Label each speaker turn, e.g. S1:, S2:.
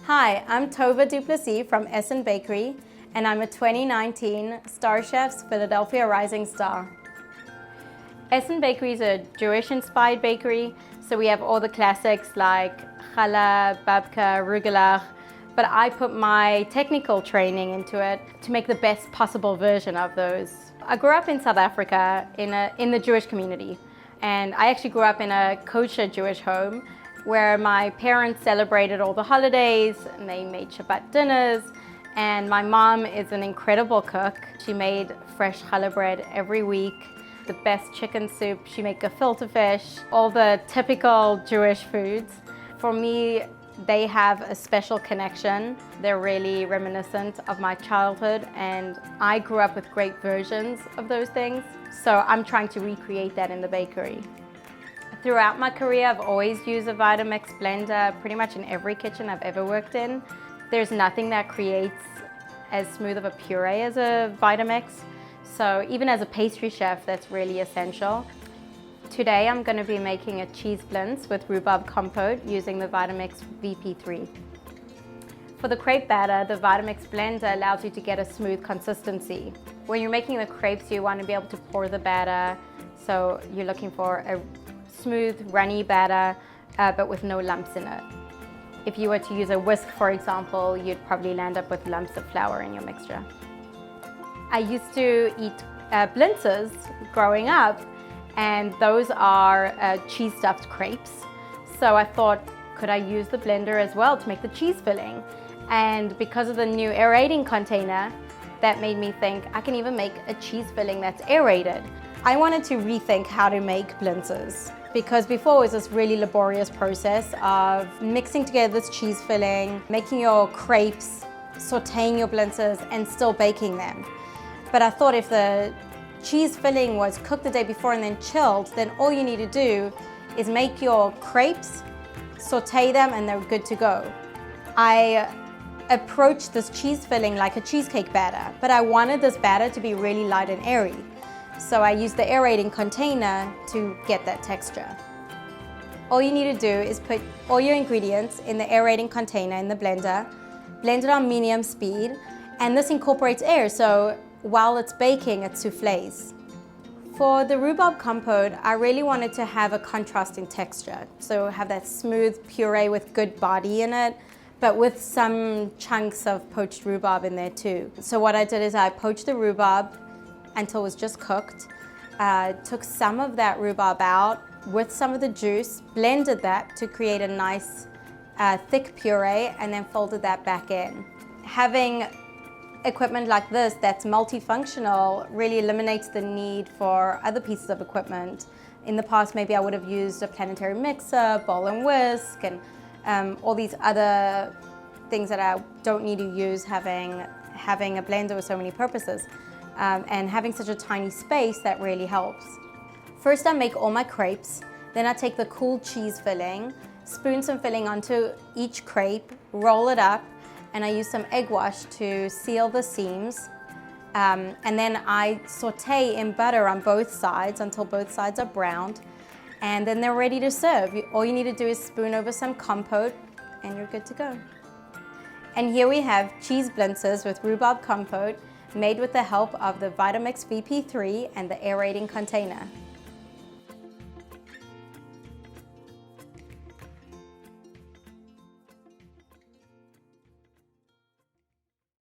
S1: Hi, I'm Tova du Plessis from Essen Bakery, and I'm a 2019 StarChefs Philadelphia Rising Star. Essen Bakery is a Jewish-inspired bakery, so we have all the classics like challah, babka, rugelach, but I put my technical training into it to make the best possible version of those. I grew up in South Africa in the Jewish community, and I actually grew up in a kosher Jewish home where my parents celebrated all the holidays and they made Shabbat dinners, and my mom is an incredible cook. She made fresh challah bread every week, the best chicken soup, she made gefilte fish, all the typical Jewish foods. For me, they have a special connection. They're really reminiscent of my childhood, and I grew up with great versions of those things, so I'm trying to recreate that in the bakery. Throughout my career, I've always used a Vitamix blender pretty much in every kitchen I've ever worked in. There's nothing that creates as smooth of a puree as a Vitamix, so even as a pastry chef, that's really essential. Today I'm going to be making a cheese blintz with rhubarb compote using the Vitamix VP3. For the crepe batter, the Vitamix blender allows you to get a smooth consistency. When you're making the crepes, you want to be able to pour the batter, so you're looking for a smooth, runny batter, but with no lumps in it. If you were to use a whisk, for example, you'd probably land up with lumps of flour in your mixture. I used to eat blintzes growing up, and those are cheese stuffed crepes. So I thought, could I use the blender as well to make the cheese filling? And because of the new aerating container, that made me think I can even make a cheese filling that's aerated. I wanted to rethink how to make blintzes, because before it was this really laborious process of mixing together this cheese filling, making your crepes, sauteing your blintzes, and still baking them. But I thought if the cheese filling was cooked the day before and then chilled, then all you need to do is make your crepes, saute them, and they're good to go. I approached this cheese filling like a cheesecake batter, but I wanted this batter to be really light and airy. So I used the aerating container to get that texture. All you need to do is put all your ingredients in the aerating container in the blender, blend it on medium speed, and this incorporates air, so while it's baking, it souffles. For the rhubarb compote, I really wanted to have a contrasting texture, so have that smooth puree with good body in it, but with some chunks of poached rhubarb in there too. So what I did is I poached the rhubarb until it was just cooked, took some of that rhubarb out with some of the juice, blended that to create a nice thick puree, and then folded that back in. Having equipment like this that's multifunctional really eliminates the need for other pieces of equipment. In the past, maybe I would have used a planetary mixer, bowl and whisk, and all these other things that I don't need to use having a blender with so many purposes. And having such a tiny space, that really helps. First I make all my crepes, then I take the cool cheese filling, spoon some filling onto each crepe, roll it up, and I use some egg wash to seal the seams. And then I saute in butter on both sides until both sides are browned, and then they're ready to serve. All you need to do is spoon over some compote and you're good to go. And here we have cheese blintzes with rhubarb compote, made with the help of the Vitamix VP3 and the aerating container.